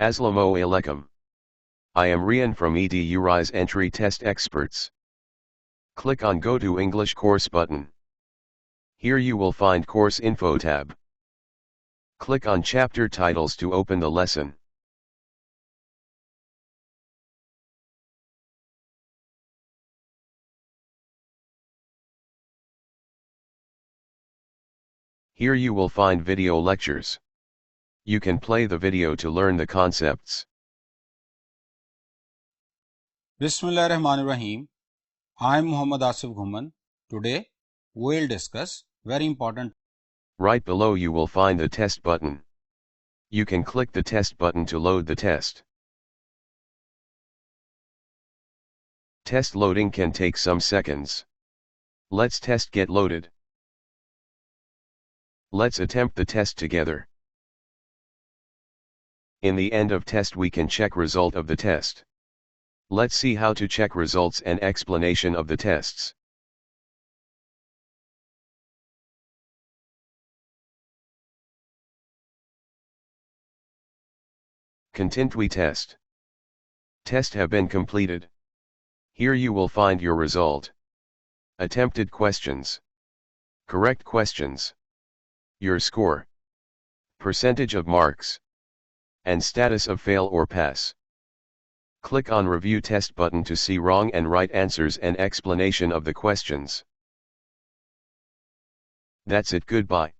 Assalamu alaikum. I am Rian from EduRise Entry Test Experts. Click on Go to English Course button. Here you will find Course Info tab. Click on Chapter Titles to open the lesson. Here you will find video lectures. You can play the video to learn the concepts. Bismillahirrahmanirrahim. I am Muhammad Asif Ghuman. Today we will discuss very important. Right below you will find the test button. You can click the test button to load the test. Test loading can take some seconds. Let's test get loaded. Let's attempt the test together. In the end of test we can check result of the test. Let's see how to check results and explanation of the tests. Continue test. Test have been completed. Here you will find your result. Attempted questions. Correct questions. Your score. Percentage of marks. And status of fail or pass. Click on Review Test button to see wrong and right answers and explanation of the questions. That's it, goodbye.